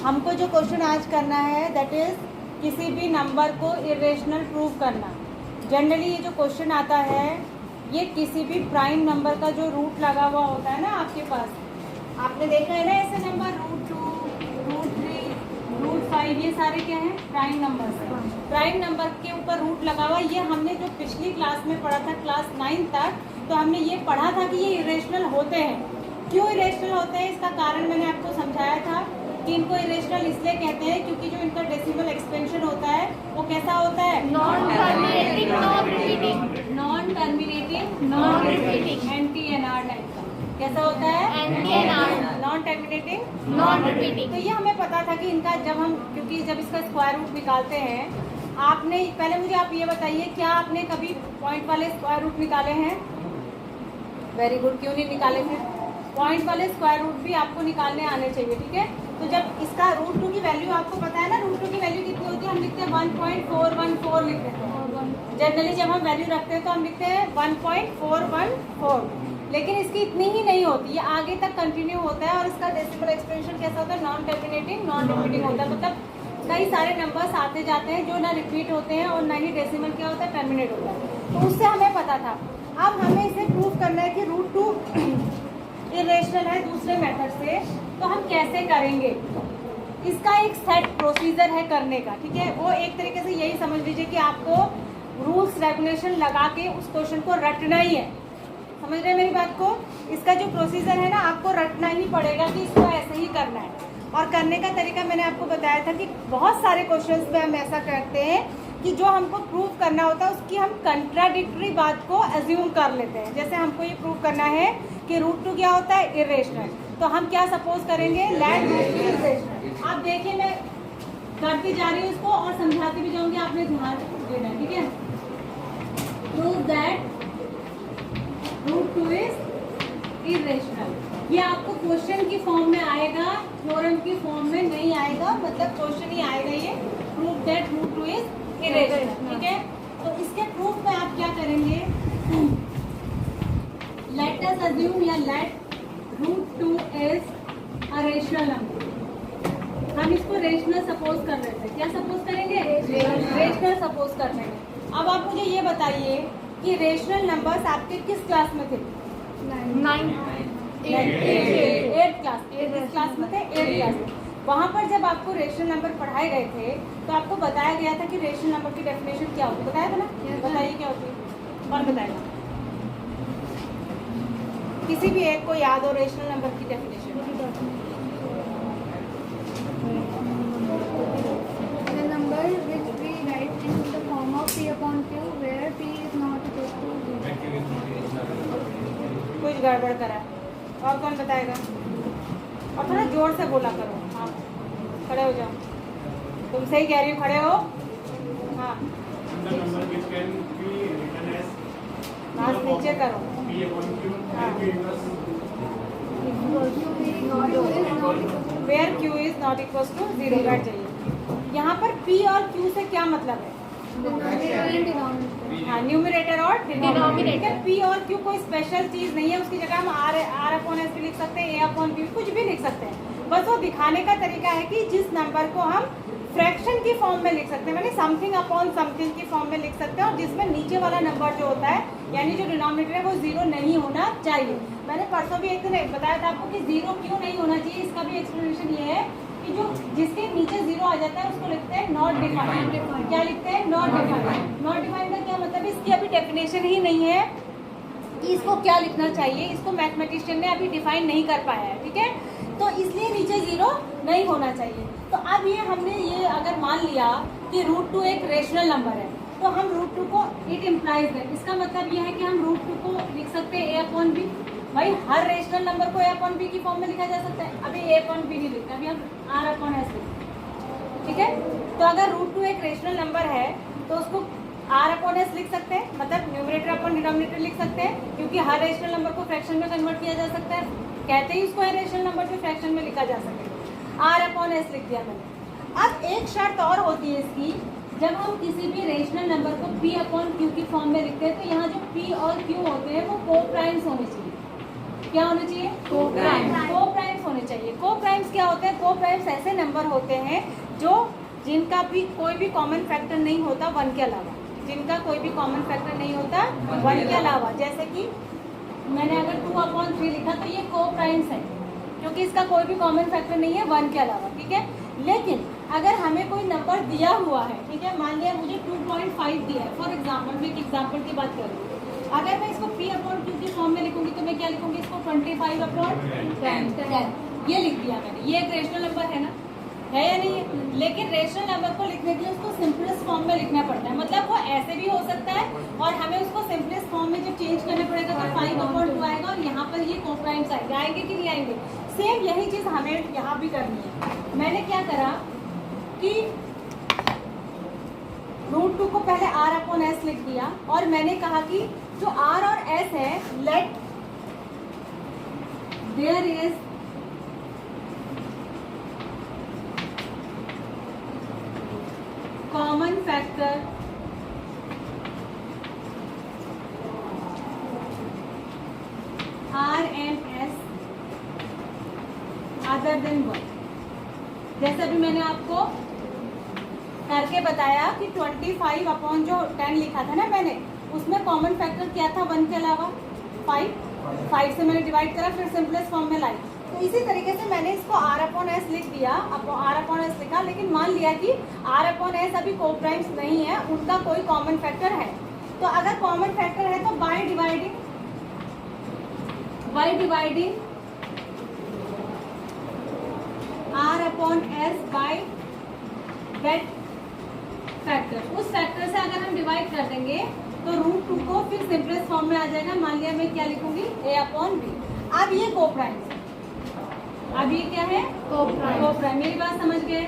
हमको जो क्वेश्चन आज करना है दैट इज किसी भी नंबर को इरेशनल प्रूव करना। जनरली ये जो क्वेश्चन आता है ये किसी भी प्राइम नंबर का जो रूट लगा हुआ होता है ना आपके पास, आपने देखा है ना ऐसे नंबर √2, √3, √5 ये सारे क्या हैं प्राइम नंबर है। प्राइम नंबर के ऊपर रूट लगा हुआ, ये हमने जो पिछली क्लास में पढ़ा था क्लास 9 तक, तो हमने ये पढ़ा था कि ये इरेशनल होते हैं। क्यों इरेशनल होते हैं इसका कारण मैंने आपको समझाया था कि इनको इरेशनल इसलिए कहते हैं क्योंकि जो इनका डेसिमल एक्सपेंशन होता है वो कैसा होता है, non terminating, non repeating, non terminating, non repeating, NTNR type का। कैसा होता है, NTNR, non terminating, non repeating. तो ये हमें पता था कि इनका जब हम, क्योंकि जब इसका स्क्वायर रूट निकालते हैं, आपने पहले मुझे आप ये बताइए क्या आपने कभी पॉइंट वाले स्क्वायर रूट निकाले हैं? वेरी गुड, क्यों नहीं निकाले? फिर पॉइंट वाले स्क्वायर रूट भी आपको निकालने आने चाहिए, ठीक है। तो जब इसका √2 की वैल्यू आपको पता है ना, √2 की वैल्यू कितनी होती है, हम लिखते हैं 1.414 लिख देते हैं। जनरली जब हम वैल्यू रखते हैं तो हम लिखते हैं 1.414, लेकिन इसकी इतनी ही नहीं होती, ये आगे तक कंटिन्यू होता है और इसका डेसिमल एक्सपेंशन कैसा होता है, नॉन टर्मिनेटिंग, नॉन रिपीटिंग होता है। मतलब कई सारे नंबर्स आते जाते हैं जो ना रिपीट होते हैं और ना ही डेसिमल क्या होता है, टर्मिनेट होता है। तो उससे हमें पता था। अब हमें इसे प्रूव करना है कि √2 इरेशनल है दूसरे मेथड से, तो हम कैसे करेंगे? इसका एक सेट प्रोसीजर है करने का, ठीक है। वो एक तरीके से यही समझ लीजिए कि आपको रूल्स रेगुलेशन लगा के उस क्वेश्चन को रटना ही है। समझ रहे हैं मेरी बात को? इसका जो प्रोसीजर है ना, आपको रटना ही पड़ेगा कि इसको ऐसे ही करना है। और करने का तरीका मैंने आपको बताया था कि बहुत सारे क्वेश्चंस में हम ऐसा करते हैं कि जो हमको प्रूव करना होता है उसकी हम कंट्राडिक्टरी बात को एज्यूम कर लेते हैं। जैसे हमको ये प्रूव करना है कि √2 क्या होता है, इरेशनल, तो हम क्या सपोज करेंगे, लेट √2 इरेशनल। आप देखिए मैं करती जा रही हूँ इसको और समझाती भी जाऊंगी, आपने ध्यान देना है, ठीक है। Prove that √2 is irrational. ये आपको क्वेश्चन की फॉर्म में आएगा, थ्योरम की फॉर्म में नहीं आएगा, मतलब क्वेश्चन ही आएगा ये, प्रूव दैट √2 इज इरेशनल, ठीक है। तो इसके प्रूफ में आप क्या करेंगे, लेट अस अज्यूम या let √2 is a rational number. हम इसको रेशनल सपोज कर रहे थे, क्या सपोज करेंगे, रेशनल सपोज कर रहे हैं। अब आप मुझे ये बताइए कि रेशनल नंबर्स आपके किस क्लास में थे? 8th क्लास में थे, 8th क्लास में। वहाँ पर जब आपको रेशनल नंबर पढ़ाए गए थे तो आपको बताया गया था कि रेशनल नंबर की डेफिनेशन क्या होती है, बताया था ना? बताइए क्या होती है, कौन बताएगा? किसी भी एक को याद हो रेशनल नंबर की definition? The number which we write in the form of P/Q where P is not equal to 0. कुछ गड़बड़ करा है, और कौन बताएगा? और थोड़ा जोर से बोला करो। हाँ, खड़े हो जाओ, तुम सही कह रही हो, खड़े हो। हाँ, हाथ नीचे करो। Where Q is not equal to 0, बैठ जाइए। यहाँ पर P और Q से क्या मतलब है? हाँ, न्यूमरेटर और डिनोमिनेटर। P और Q कोई स्पेशल चीज नहीं है, उसकी जगह हम R/S भी लिख सकते हैं, A/B कुछ भी लिख सकते हैं। बस वो दिखाने का तरीका है कि जिस नंबर को हम फ्रैक्शन की फॉर्म में लिख सकते हैं, मैंने समथिंग अपॉन समथिंग की फॉर्म में लिख सकते हैं, और जिसमें नीचे वाला नंबर जो होता है यानी जो डिनोमिनेटर है वो 0 नहीं होना चाहिए। मैंने परसों भी एक दिन बताया था आपको कि 0 क्यों नहीं होना चाहिए। इसका भी एक्सप्लेनेशन ये है कि जो जिसके नीचे 0 आ जाता है उसको लिखते हैं नॉट डिफाइंड। क्या लिखते हैं? Not defined. नॉट डिफाइंड का क्या मतलब? इसकी अभी डेफिनेशन ही नहीं है कि इसको क्या लिखना चाहिए, इसको मैथमेटिशियन ने अभी डिफाइन नहीं कर पाया है, ठीक है। तो इसलिए नीचे 0 नहीं होना चाहिए। तो अब ये हमने ये अगर मान लिया कि √2 एक रेशनल नंबर है, तो हम √2 को इट इम्प्लाइज है, इसका मतलब ये है कि हम √2 को लिख सकते हैं A/B। भाई हर रेशनल नंबर को A/B की फॉर्म में लिखा जा सकता है। अभी A/B नहीं लिखते, अभी हम R/S लिखते हैं, ठीक है। तो अगर √2 एक रेशनल नंबर है तो उसको R/S लिख सकते हैं, मतलब न्यूमरेटर अपॉन डिनोमिनेटर लिख सकते हैं, क्योंकि हर रेशनल नंबर को फ्रैक्शन में कन्वर्ट किया जा सकता है, कहते ही उसको रेशनल नंबर को फ्रैक्शन में लिखा जा सकता है। R/S लिख दिया मैंने। अब एक शर्त और होती है इसकी, जब हम किसी भी रेशनल नंबर को P/Q की फॉर्म में लिखते हैं तो यहाँ जो P और Q होते हैं वो को-प्राइम्स होने चाहिए। क्या होने चाहिए? को-प्राइम्स होने होनी चाहिए। को प्राइम्स क्या होते हैं? को प्राइम्स ऐसे नंबर होते हैं जो जिनका भी कोई भी कॉमन फैक्टर नहीं होता 1 के अलावा, जिनका कोई भी कॉमन फैक्टर नहीं होता 1 के अलावा। जैसे कि मैंने अगर 2/3 लिखा तो ये को प्राइम्स है क्योंकि इसका कोई भी कॉमन फैक्टर नहीं है 1 के अलावा, ठीक है। लेकिन अगर हमें कोई नंबर दिया हुआ है, ठीक है, मान लिया मुझे 2.5 दिया है, फॉर एग्जाम्पल मैं एक एग्जाम्पल की बात करूँ, अगर मैं इसको P/2 की फॉर्म में लिखूंगी तो मैं क्या लिखूंगी? इसको 25/10 ये लिख दिया मैंने। ये एक रेशनल नंबर है ना, है या नहीं है? लेकिन रेशनल नंबर को लिखने के लिए उसको सिंपलेस्ट फॉर्म में लिखना पड़ता है। मतलब वो ऐसे भी हो सकता है और हमें उसको सिंपलेस्ट फॉर्म में जब चेंज करना पड़ेगा तो 5/2 आएगा और यहाँ पर ये को प्राइम्स आएंगे। आएंगे कि नहीं आएंगे? सेम यही चीज़ हमें यहाँ भी करनी है। मैंने क्या करा कि √2 को पहले R/S लिख दिया और मैंने कहा कि जो R और S है, let there is common factor R and S other than 1। जैसे अभी मैंने आपको करके बताया कि 25/10 लिखा था ना मैंने, उसमें कॉमन फैक्टर क्या था 1 के अलावा? 5 से मैंने डिवाइड करा, फिर सिंपलेस्ट फॉर्म में लाई। तो इसी तरीके से मैंने इसको R/S लिख दिया। अब R/S लिखा, लेकिन मान लिया कि R/S अभी को प्राइम्स नहीं है, उनका कोई कॉमन फैक्टर है। तो अगर कॉमन फैक्टर है तो by dividing R/S bye that factor, उस फैक्टर से अगर हम डिवाइड कर देंगे तो √2 को फिर सिंपलेस्ट फॉर्म में आ जाएगा। मान लिया मैं क्या लिखूंगी? A/B। अब ये को प्राइम्स है, अब ये क्या है? को प्राइम। मेरी बात समझ गए?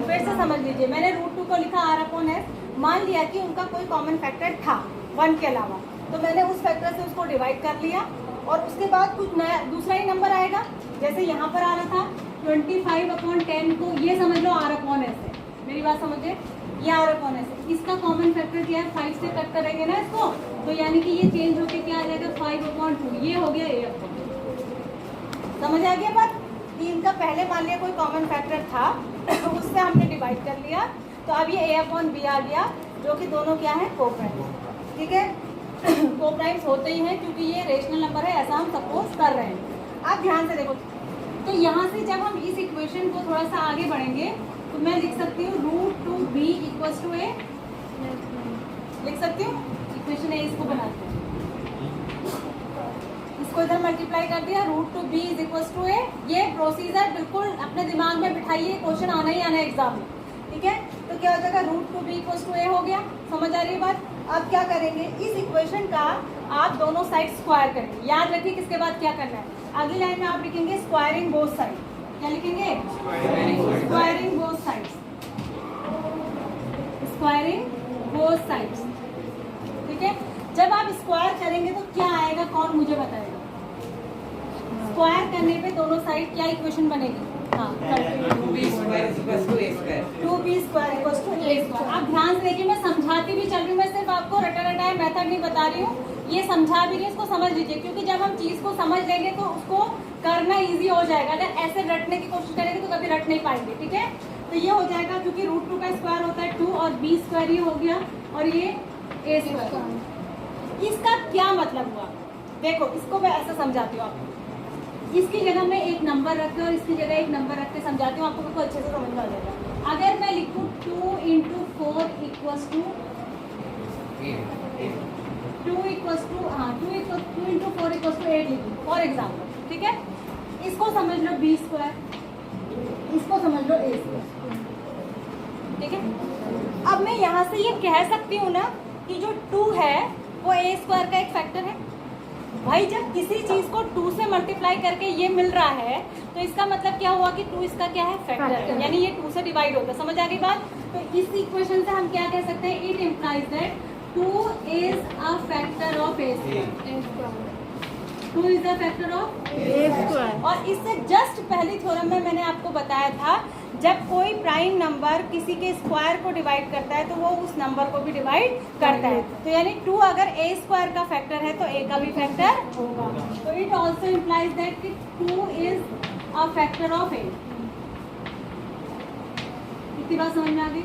फिर से समझ लीजिए, मैंने √2 को लिखा R/S, मान लिया कि उनका कोई कॉमन फैक्टर था 1 के अलावा, तो मैंने उस फैक्टर से उसको डिवाइड कर लिया और उसके बाद कुछ नया दूसरा ही नंबर आएगा। जैसे यहाँ पर आ रहा था 25/10 को ये समझ लो R/S है। मेरी बात समझिए, ये R/S है, इसका कॉमन फैक्टर क्या है? 5 से कट करेंगे ना इसको, तो यानी कि ये चेंज होके क्या आ जाएगा? 5/2। ये हो गया A/B। समझ आ गया बात? इनका पहले मान लिया कोई कॉमन फैक्टर था उससे हमने डिवाइड कर लिया, तो अब ये A/B आ गया, जो कि दोनों क्या है? को प्राइम्स, ठीक है। को प्राइम्स होते ही हैं क्योंकि ये रेशनल नंबर है, ऐसा हम सपोज कर रहे हैं। आप ध्यान से देखो, तो यहाँ से जब हम इस इक्वेशन को थोड़ा सा आगे बढ़ेंगे तो मैं लिख सकती हूँ √2b = A, लिख सकती हूँ इक्वेशन A। इसको बनाते हैं, इसको इधर मल्टीप्लाई कर दिया, √2b = A। ये प्रोसीजर बिल्कुल अपने दिमाग में बिठाइए, क्वेश्चन आना ही आना है एग्जाम में, ठीक है। तो क्या हो जाएगा? √2b = A हो गया। समझ आ रही है बात? अब क्या करेंगे? इस इक्वेशन का आप दोनों साइड स्क्वायर करेंगे। याद रखिए किसके बाद क्या करना है। अगली लाइन में आप लिखेंगे स्क्वायरिंग बोथ साइड। क्या लिखेंगे? Squaring both sides, squaring both sides, ठीक है। जब आप स्क्वायर करेंगे तो क्या आएगा? कौन मुझे बताएगा? स्क्वायर करने पे दोनों साइड क्या इक्वेशन बनेगी? हाँ, 2b² = A²। 2b² = A²। आप ध्यान से देखिए, मैं समझाती भी चल रही हूँ, मैं सिर्फ आपको रटा रटाया मेथड नहीं बता रही हूँ, ये समझा भी रही हूँ, इसको समझ लीजिए। क्योंकि जब हम चीज़ को समझ लेंगे तो उसको करना इजी हो जाएगा। अगर ऐसे रटने की कोशिश करेंगे तो कभी रट नहीं पाएंगे, ठीक है। तो ये हो जाएगा, क्योंकि √2 का स्क्वायर होता है 2 और b² ये हो गया और ये A²। इसका क्या मतलब हुआ? देखो, इसको मैं ऐसा समझाती हूँ आपको। इसकी जगह मैं एक नंबर रख के और इसकी जगह एक नंबर रख के समझाती हूँ, आपको बिल्कुल अच्छे से समझ में आ जाएगा। अगर मैं लिखूँ 2 × 4 = 8 लिखूँ फॉर एग्जाम्पल, ठीक है। इसको समझ लो b², इसको समझ लो A², ठीक है। अब मैं यहाँ से ये कह सकती हूँ ना कि जो 2 है वो A² का एक फैक्टर है। भाई जब किसी चीज को 2 से मल्टीप्लाई करके ये मिल रहा है तो इसका मतलब क्या हुआ कि 2 इसका क्या है? फैक्टर है, यानी ये 2 से डिवाइड होता है। समझ आ गई बात? तो इस इक्वेशन से हम क्या कह सकते हैं? It implies that 2 is a factor of A²। 2 is a factor of A²। और इससे जस्ट पहली थ्योरम में मैंने आपको बताया था, जब कोई प्राइम नंबर किसी के स्क्वायर को डिवाइड करता है तो वो उस नंबर को भी डिवाइड करता है। तो यानी 2 अगर A² का फैक्टर है तो A का भी फैक्टर होगा। तो इट ऑल्सो इम्प्लाइज दैट कि 2 इज अ फैक्टर ऑफ 8। इतनी बात समझ में आ गई?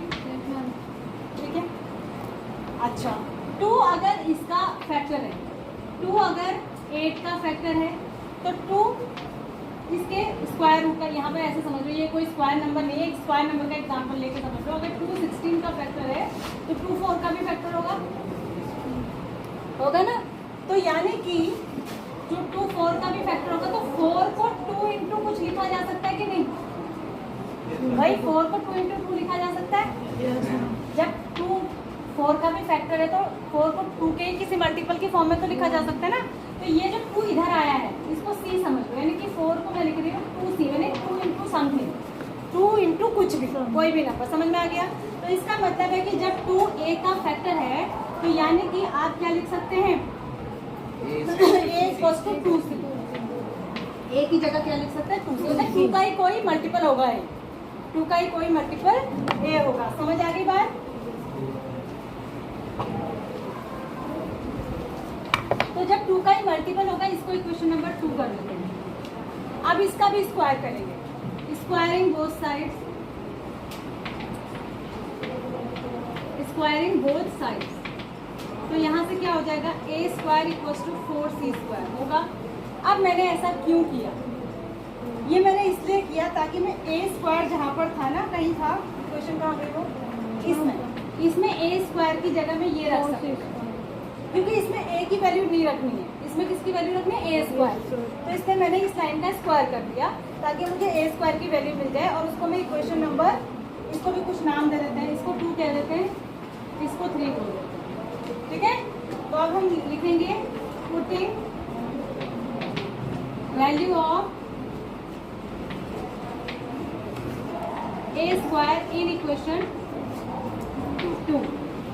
ठीक है। अच्छा 2 अगर इसका फैक्टर है, 2 अगर 8 का फैक्टर है तो 2 इसके स्क्वायर रूट का, यहाँ पर ऐसे समझ लो ये कोई स्क्वायर नंबर नहीं है, एक स्क्वायर नंबर का एग्जांपल लेके समझ लो। अगर 2 16 का फैक्टर है तो 2 4 का भी फैक्टर होगा ना। तो यानी कि जो 2 4 का भी फैक्टर होगा तो 4 को 2 इंटू कुछ लिखा जा सकता है कि नहीं भाई? 4 को 2 इंटू 2 लिखा जा सकता है। जब 2 4 का भी फैक्टर है तो 4 को 2 के किसी मल्टीपल की फॉर्म में तो लिखा जा सकता है ना। तो ये जो 2 इधर आया है इसको c समझ लो, यानी कि 4 को मैं लिख रही हूँ 2c, यानी 2 इंटू समथिंग, 2 इंटू कुछ भी, कोई भी नंबर। समझ में आ गया? तो इसका मतलब है कि जब 2 a का फैक्टर है तो यानी कि आप क्या लिख सकते हैं? a equals to 2c। a की जगह क्या लिख सकते हैं? 2c। मतलब 2 का ही कोई मल्टीपल होगा, 2 का ही कोई मल्टीपल a होगा। समझ आ गई बात? तो जब 2 का ही मल्टीपल होगा इसको इक्वेशन नंबर 2 कर लेते हैं। अब इसका भी स्क्वायर करेंगे, squaring both sides, squaring both sides. तो यहाँ से क्या हो जाएगा? a square equals to 4c square होगा। अब मैंने ऐसा क्यों किया? ये मैंने इसलिए किया ताकि मैं a स्क्वायर जहाँ पर था ना, कहीं था इक्वेशन कहाँ पे वो, इसमें a स्क्वायर की जगह में ये रख सकती हूँ, क्योंकि इसमें a की वैल्यू नहीं रखनी है, इसमें किसकी वैल्यू रखनी है? a square. तो इसलिए मैंने इस लाइन का स्क्वायर कर दिया ताकि मुझे a स्क्वायर की वैल्यू मिल जाए। और उसको मैं इक्वेशन नंबर, इसको भी कुछ नाम दे देते हैं, इसको 2 कह देते हैं, इसको 3 बोल देते हैं। ठीक है। तो अब हम लिखेंगे putting value of a square in equation 2,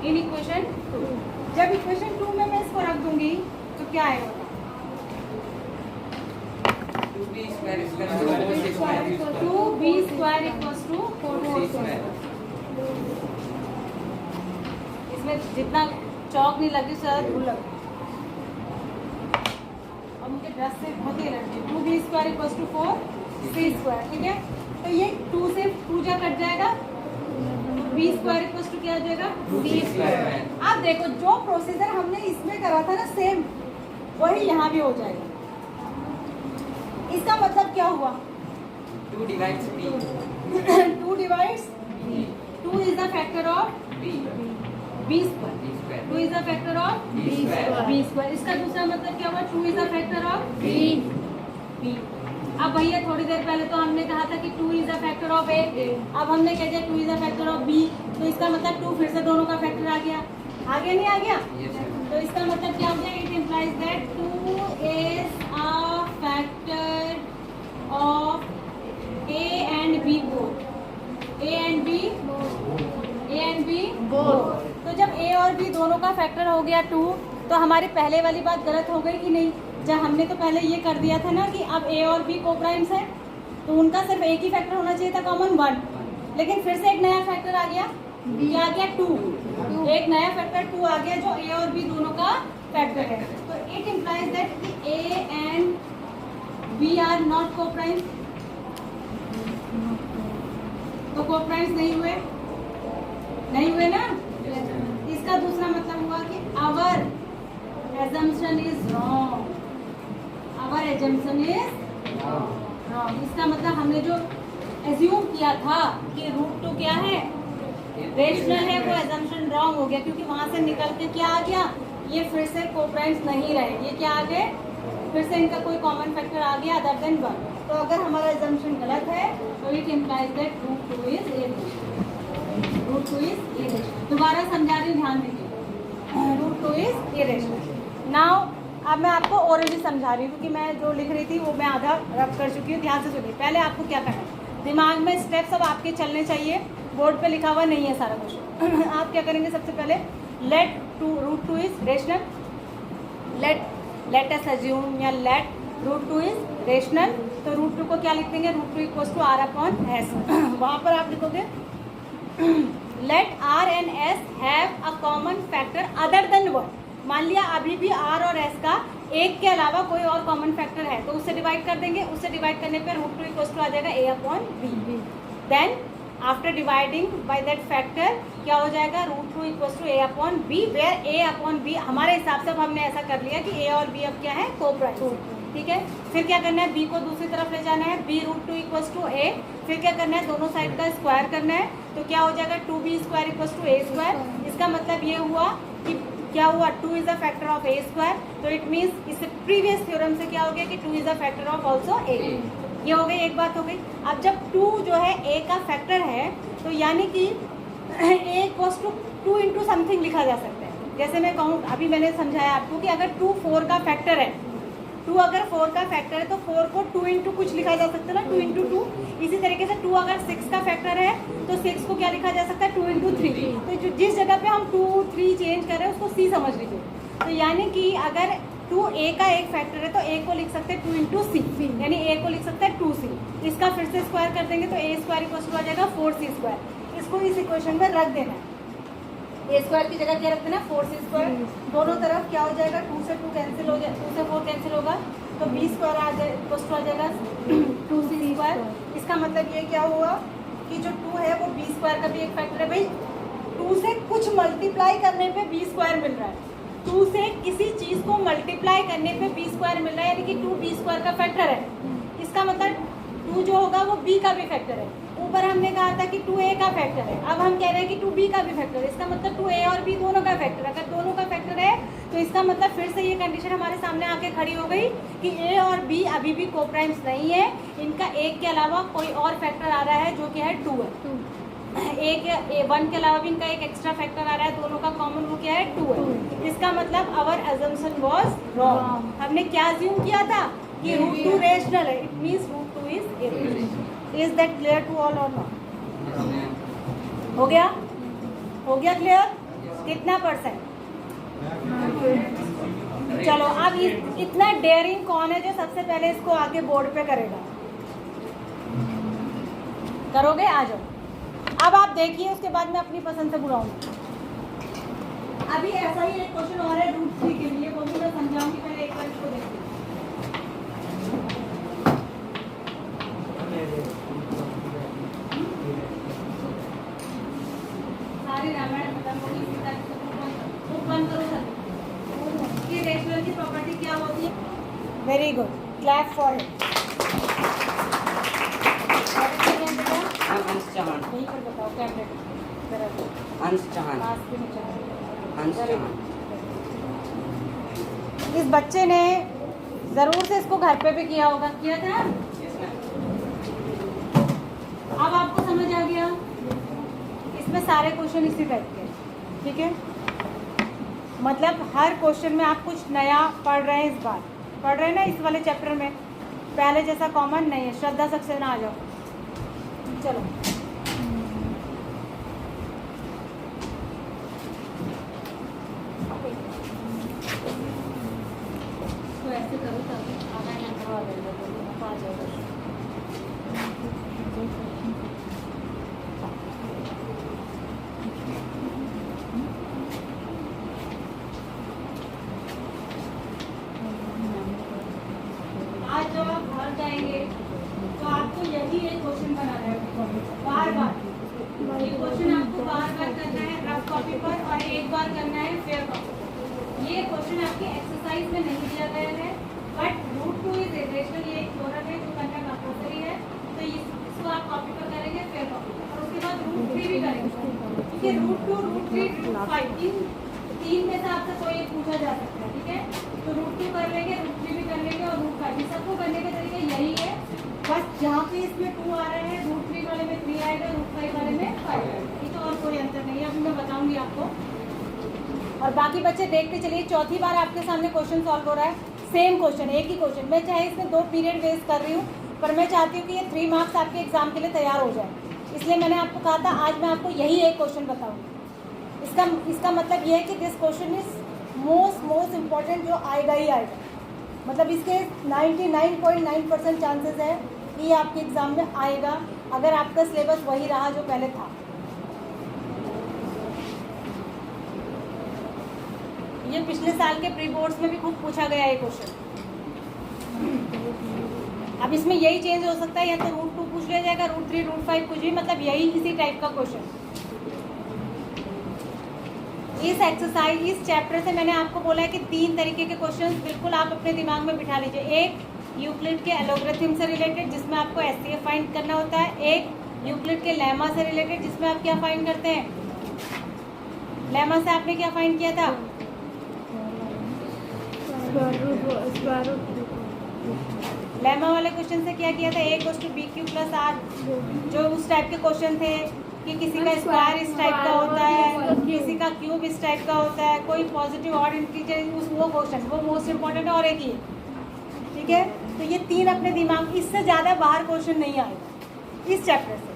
in equation 2। जब इक्वेशन 2 में मैं इसको रख दूंगी तो क्या आएगा? 2b square is equal to 4c square. 2b square equals to 4c square. इसमें जितना चौक नहीं लगी उससे ज़्यादा धूल लगी और मुझे ब्रश से बहुत ही allergy. 2b square equals to 4c square. ठीक है। तो ये 2 से 2 जा कट जाएगा, b स्क्वायर इक्वल्स टू क्या हो जाएगा? 2c square. अब देखो जो प्रोसीजर हमने इसमें करा था ना सेम, वही यहाँ भी हो जाएगा। इसका मतलब क्या हुआ? 2 divides b. 2 divides 2 is the factor of b. b square. 2 is the factor of b square. b square। इसका दूसरा मतलब क्या हुआ? 2 is the factor of b। अब भैया थोड़ी देर पहले तो हमने कहा था कि 2 is the factor of a, अब हमने कह दिया 2 is the factor of b। तो इसका मतलब 2 फिर से दोनों का फैक्टर आ गया नहीं आ गया? Yes sir. तो इसका मतलब क्या हो गया? It implies that 2 is a factor of a and b both, a and b both। तो जब a और b दोनों का फैक्टर हो गया 2, तो हमारी पहले वाली बात गलत हो गई कि नहीं? जब हमने तो पहले ये कर दिया था ना कि अब a और b को प्राइम्स है तो उनका सिर्फ एक ही फैक्टर होना चाहिए था, कॉमन 1। लेकिन फिर से एक नया फैक्टर आ गया, क्या आ गया? 2। एक नया फैक्टर 2 आ गया जो a और b दोनों का फैक्टर है। तो इट इम्प्लाइज दैट कि a and b are not coprimes. तो कोप्राइम्स नहीं हुए ना? इसका दूसरा मतलब हुआ कि our assumption is wrong। Our assumption is wrong। इसका मतलब हमने जो एज्यूम किया था कि रूट 2 क्या है? रेशनल है, वो assumption wrong हो गया, क्योंकि वहां से निकल के क्या आ गया? ये फिर से कोप्राइम्स नहीं रहे, ये क्या आ गए? फिर से इनका कोई कॉमन फैक्टर आ गया अदर देन 1। तो अगर हमारा assumption गलत है तो it implies that root 2 is irrational. Root 2 is irrational. दोबारा समझा रही हूँ, ध्यान दीजिए। Root 2 is irrational. नाउ अब मैं आपको ओरली समझा रही हूँ क्योंकि मैं जो लिख रही थी वो मैं आधा रब कर चुकी हूँ। ध्यान से सुनिए। पहले आपको क्या करना है, दिमाग में स्टेप सब आपके चलने चाहिए, बोर्ड पे लिखा हुआ नहीं है सारा कुछ। आप क्या करेंगे? सबसे पहले let root 2 is rational, let us assume या लेट रूट 2 इज रेशनल। तो रूट 2 को क्या लिख देंगे? Root 2 equals to R upon S. वहाँ पर आप लिखोगे let R and S have a common factor other than 1। मान लिया अभी भी आर और एस का एक के अलावा कोई और कॉमन फैक्टर है तो उससे डिवाइड कर देंगे, उससे डिवाइड करने पे रूट टू इक्वल टू आ जाएगा a upon B. Then after dividing by that factor क्या हो जाएगा, root two equal to a upon B, where a upon B हमारे हिसाब से अब हमने ऐसा कर लिया कि a और b अब क्या है, को-प्राइम। ठीक है, फिर क्या करना है, b को दूसरी तरफ ले जाना है, b root two equal to a, फिर क्या करना है, दोनों साइड का स्क्वायर करना है, तो क्या हो जाएगा 2b square equal to a square. इसका मतलब ये हुआ कि क्या हुआ, 2 is a factor of a square, तो इट मीन्स इस प्रीवियस थ्योरम से क्या हो गया कि 2 is a factor of also a। ये हो गई, एक बात हो गई। अब जब 2 जो है a का फैक्टर है तो यानी कि a equals to 2 into something लिखा जा सकता है। जैसे मैं कहूँ, अभी मैंने समझाया आपको कि अगर 2 4 का फैक्टर है, 2 अगर 4 का फैक्टर है तो 4 को 2 इंटू कुछ लिखा जा सकता है ना, 2 इंटू 2। इसी तरीके से 2 अगर 6 का फैक्टर है तो 6 को क्या लिखा जा सकता है, 2 इंटू 3। तो जिस जगह पे हम 2 3 चेंज कर रहे हैं उसको c समझ लीजिए। तो यानी कि अगर 2a का एक फैक्टर है तो a को लिख सकते हैं 2 इंटू सी, यानी a को लिख सकते हैं 2c। इसका फिर से स्क्वायर कर देंगे तो a स्क्वायर इक्वल टू आ जाएगा 4c स्क्वायर। इसको इस इक्वेशन में रख देना है, a स्क्वायर की जगह क्या रख देना, 4c स्क्वायर। दोनों तरफ क्या हो जाएगा, 2 से 2 कैंसिल हो जाए, 2 से 4 कैंसिल होगा तो b स्क्वायर आ जाए इक्वल टू आ जाएगा 2c स्क्वायर। इसका मतलब ये क्या हुआ कि जो 2 है वो b स्क्वायर का भी एक फैक्टर है। भाई 2 से कुछ मल्टीप्लाई करने पे b स्क्वायर मिल रहा है, 2 से किसी चीज को मल्टीप्लाई करने पे b स्क्वायर मिल रहा है, यानी कि 2 b स्क्वायर का फैक्टर है। इसका मतलब 2 जो होगा वो b का भी फैक्टर है। ऊपर हमने कहा था कि 2a का फैक्टर है, अब हम कह रहे हैं कि 2b का भी फैक्टर है। इसका मतलब 2a और b दोनों का फैक्टर है। अगर दोनों का फैक्टर है तो इसका मतलब फिर से ये कंडीशन हमारे सामने आके खड़ी हो गई कि a और b अभी भी को-प्राइम्स नहीं है, इनका एक के अलावा कोई और फैक्टर आ रहा है जो कि है 2 है। एक 1 के अलावा भी इनका एक एक्स्ट्रा फैक्टर आ रहा है, दोनों का कॉमन वो क्या है, 2 है। इसका मतलब आवर अजम्पशन वाज रॉन्ग। हमने क्या अज्यूम किया था कि रूट 2 रेशनल है, it means root 2 is irrational. Is that clear to all और नॉट? हो गया, हो गया क्लियर? कितना %? चलो अब इतना डेयरिंग कौन है जो सबसे पहले इसको आगे बोर्ड पे करेगा? करोगे? आ जाओ। अब आप देखिए, उसके बाद मैं अपनी पसंद से बुलाऊंगी। अभी ऐसा ही एक क्वेश्चन और है रूट 3 के लिए, वो भी मैं समझाऊंगी, पहले एक बार इसको देखिए। सारी रामायण खत्म होगी, सीता जी को बुक बंद करो सर। इसकी रेशनल की प्रॉपर्टी क्या होती है? Very good, clap for it. अंश चौहान, यहीं पर बताओ, कैमरे अंश चौहान, पास के नीचे। अंश चौहान। इस बच्चे ने जरूर से इसको घर पे भी किया होगा, किया था? अब आपको समझ आ गया? इसमें सारे क्वेश्चन इसी टाइप के, ठीक है? मतलब हर क्वेश्चन में आप कुछ नया पढ़ रहे हैं, इस बार पढ़ रहे हैं ना, इस वाले चैप्टर में पहले जैसा कॉमन नहीं है। श्रद्धा सक्सेना आ जाओ, चलो। तो ऐसे करो ताकि आधा घंटा आ जाएगा। आज जब आप घर जाएंगे तो आपको यही एक क्वेश्चन बनाना है, बार बार ये क्वेश्चन आपको बार बार करना है रफ कॉपी पर, और एक बार करना है फेयर कॉपी। ये क्वेश्चन आपकी एक्सरसाइज में नहीं दिया गया है, बट रूट 2 इज इरेशनल, ये एक थ्योरम है जो करना कंपल्सरी है। तो इसको आप कॉपी पर करेंगे, फेयर कॉपी पर, और उसके बाद रूट 3 भी करेंगे, क्योंकि रूट 2 रूट 3 रूट 5 तीन में से आपसे कोई एक पूछा जा सकता है, ठीक है? तो रूट 2 कर लेंगे, रूट 3 भी कर लेंगे, और रूट 5 सबको करने का तरीका यही है। बस जहाँ पे इसमें 2 आ रहे हैं, रूट 3 वाले में 3 आएगा, रूट 5 वाले में 5 आएगा, ठीक है? और कोई अंतर नहीं है, अभी मैं बताऊंगी आपको। और बाकी बच्चे देखते चलिए, चौथी बार आपके सामने क्वेश्चन सॉल्व हो रहा है, सेम क्वेश्चन, एक ही क्वेश्चन। मैं चाहे इसमें 2 पीरियड वेस्ट कर रही हूँ, पर मैं चाहती हूँ कि ये 3 मार्क्स आपके एग्जाम के लिए तैयार हो जाए, इसलिए मैंने आपको कहा था आज मैं आपको यही एक क्वेश्चन बताऊँगी। इसका मतलब ये है कि this question is most important, जो आएगा ही आएगा। मतलब इसके 99.9% चांसेस है कि ये आपके एग्ज़ाम में आएगा, अगर आपका सिलेबस वही रहा जो पहले था। ये पिछले साल के प्री बोर्ड्स में भी खूब पूछा गया है क्वेश्चन। अब इसमें यही चेंज हो सकता है, या तो √2 पूछ लिया जाएगा, √3, √5 कुछ भी, मतलब यही इसी टाइप का क्वेश्चन। इस एक्सरसाइज, इस चैप्टर से मैंने आपको बोला है कि 3 तरीके के क्वेश्चंस बिल्कुल आप अपने दिमाग में बिठा लीजिए। एक यूक्लिड के एलोग्राथम से रिलेटेड, जिसमें आपको एचसीएफ फाइंड करना होता है। एक यूक्लिड के लेमा से रिलेटेड, जिसमें आप क्या फाइंड करते हैं। लेमा से आपने क्या फाइंड किया था? लेमा वाले क्वेश्चन से क्या किया था? a=bq + r, जो उस टाइप के क्वेश्चन थे कि किसी का स्क्वायर इस टाइप का होता है, किसी का क्यूब इस टाइप का होता है, कोई पॉजिटिव ऑड इंटीजर, उस वो क्वेश्चन वो मोस्ट इंपॉर्टेंट और एक ही है। ठीक है, तो ये 3 अपने दिमाग, इससे ज़्यादा बाहर क्वेश्चन नहीं आएगा इस चैप्टर से।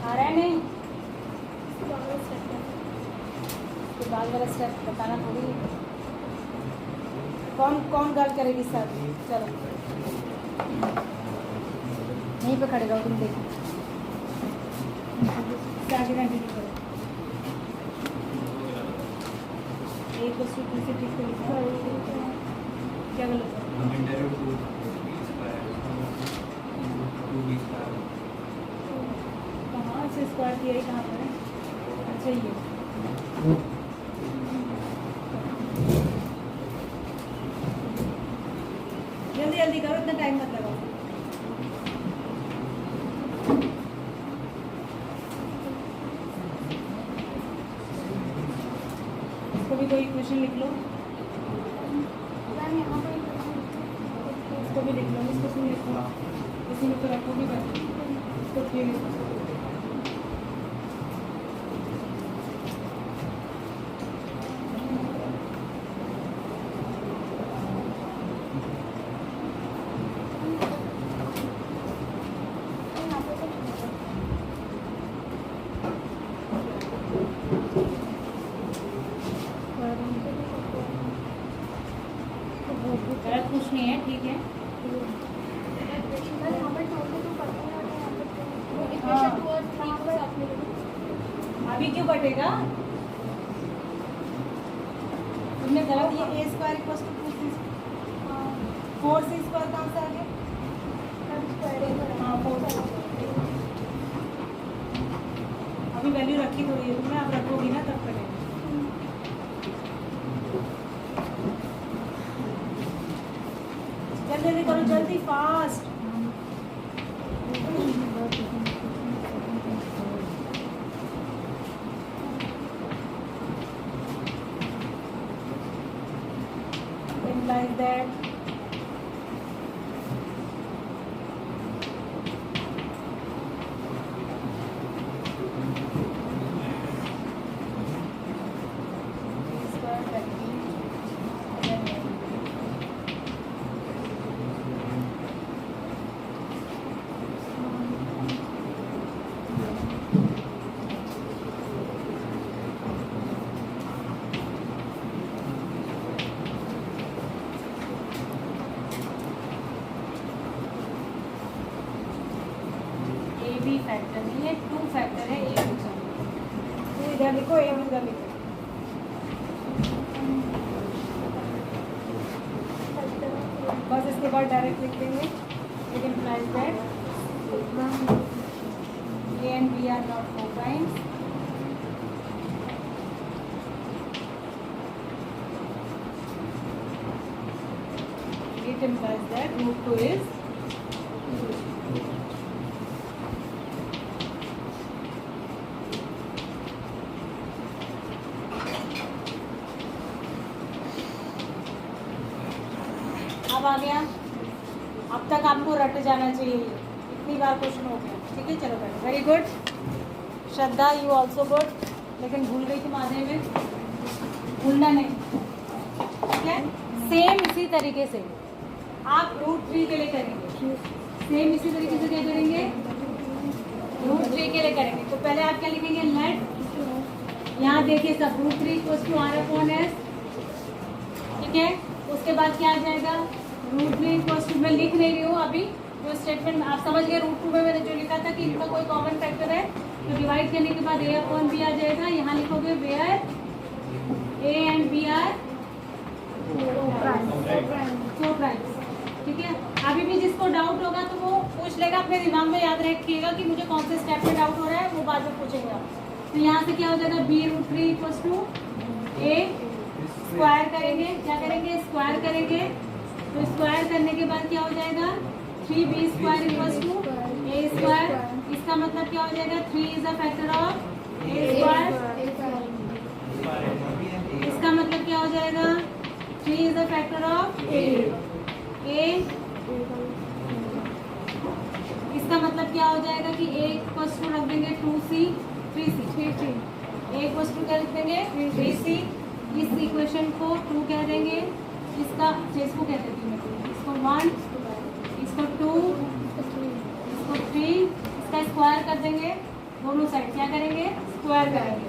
आ रहा है नहीं? उसके बाद वाला स्टेप बताना थोड़ी है। कौन कौन गर्ल करेगी सर? चलो यहीं पे खड़े रहो, तुम देखो आगे कंटिन्यू करो। एक बच्चों से ठीक से लिखा क्या गलत है? कहाँ से स्क्वायर थियरी कहाँ पर है? अच्छा ये जल्दी जल्दी करो, इतना टाइम मत लगाओ। इसको भी कोई क्वेश्चन लिख लो, इसको भी लिख लो, इसको सुन लिखो, इसी में तो रखोगी बस, इसको फिर लिखो। गलत कुछ नहीं है, ठीक है। अभी क्यों कटेगा? तुमने गलत, ये a² = 4c² कहाँ से आ गया? हाँ 4c। अभी वैल्यू रखी थोड़ी है तुमने, आप रखोगी ना तब कटेगा। जल्दी जल्दी करो, जल्दी fast. Like that. B factor नहीं है, 2 फैक्टर है, ए इधर लिखो, ए उधर लिखो। बस इसके बाद डायरेक्ट लिख देंगे। It implies that A and B are not coprimes. It implies that √2 is अब आ गया अब तक आपको रट जाना चाहिए, इतनी बार क्वेश्चन हो गया। ठीक है, चलो बैठो। Very good Shraddha, you also good. लेकिन भूल गई तुम आधे में, भूलना नहीं। ठीक है, सेम इसी तरीके से आप √3 के लिए करेंगे। सेम इसी तरीके से क्या करेंगे, √3 के लिए करेंगे। तो पहले आप क्या लिखेंगे, लेट, यहाँ देखिए सब √3 = r/s। ठीक है, उसके बाद क्या आ जाएगा, √3 मैं लिख नहीं रही हूँ अभी, जो स्टेटमेंट आप समझ गए। √2 में मैंने जो लिखा था कि इनका कोई कॉमन फैक्टर है, तो डिवाइड करने के बाद a/b आ जाएगा। यहाँ लिखोगे where a and b are co-primes। ठीक है, अभी भी जिसको डाउट होगा तो वो पूछ लेगा, अपने दिमाग में याद रखिएगा कि मुझे कौन से स्टेप में डाउट हो रहा है, वो बाद में पूछेंगे आप। तो यहाँ से क्या हो जाएगा, b√3 = a स्क्वायर करेंगे। क्या करेंगे, स्क्वायर करेंगे। तो स्क्वायर करने के बाद क्या हो जाएगा, 3b² = a²। इसका मतलब क्या हो जाएगा, 3 is a factor of a²। इसका मतलब क्या हो जाएगा, 3 is a factor of a। इसका मतलब क्या हो जाएगा कि a = रख देंगे 2c 3c। a = क्या रख देंगे 3c। इस इक्वेशन को 2 कह देंगे, इसको कह देती हूँ मैं, इसको 1, इसको 2, इसको 3, इसका स्क्वायर कर देंगे। दोनों साइड क्या करेंगे, स्क्वायर करेंगे।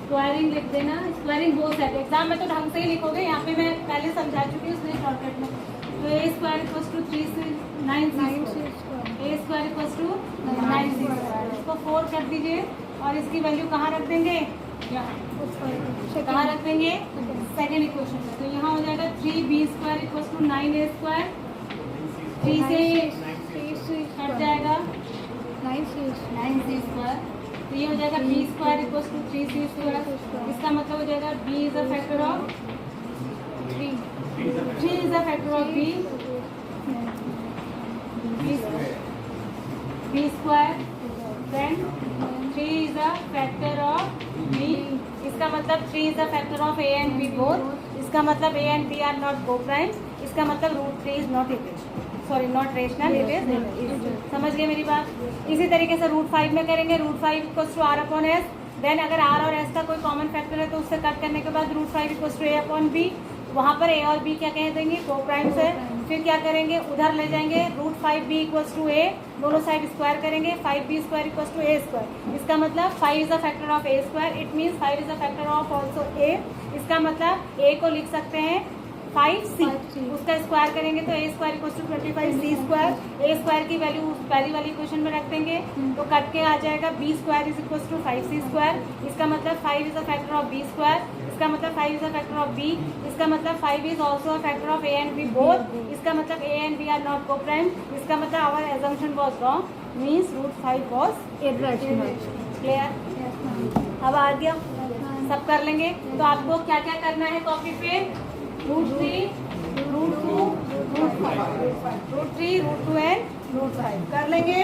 स्क्वायरिंग लिख देना, स्क्वायरिंग बोथ साइड। एग्जाम में तो ढंग से ही लिखोगे, यहाँ पे मैं पहले समझा चुकी हूँ इसलिए शॉर्टकट में। तो a² = 9c²। इसको 4 कर दीजिए और इसकी वैल्यू कहाँ रख देंगे, कहाँ रख देंगे, सेकेंड इक्वेशन में। तो यहाँ हो जाएगा 3b² = 9a²। 3 से कट जाएगा 9c²। तो ये हो जाएगा b² = 3c²। इसका मतलब हो जाएगा b is a factor of 3। 3 is a factor of b। b², then 3 is a factor of b। इसका मतलब 3 is a factor of a and b both। इसका मतलब a and b are not co-primes। इसका मतलब √3 is not rational, it is। समझ गए मेरी बात। इसी तरीके से √5 में करेंगे, √5 = r/s। देन अगर r और s का कोई कॉमन फैक्टर है तो उससे कट करने के बाद √5 = a/b। वहाँ पर a और b क्या कह देंगे, को-प्राइम्स है। फिर क्या करेंगे, उधर ले जाएंगे, √5b = a, दोनों साइड स्क्वायर करेंगे। 5b² = a²। इसका मतलब 5 is a factor of a²। It means 5 is a factor of also a। इसका मतलब a को लिख सकते हैं 5c, उसका स्क्वायर करेंगे तो a² = 25c²। a² की वैल्यू पहली वाली इक्वेशन में रख देंगे तो कट के आ जाएगा b² = 5c²। इसका मतलब 5 is a factor of b²। इसका मतलब 5 is a factor of b। इसका मतलब 5 is also a factor of a and b both। इसका मतलब a and b are not co-prime। इसका मतलब our assumption was wrong, means √5 was irrational। Clear, अब आ गया, सब कर लेंगे। तो आपको क्या क्या करना है कॉपी पे, √3, √2, √5, √3, √2 एंड √5 कर लेंगे।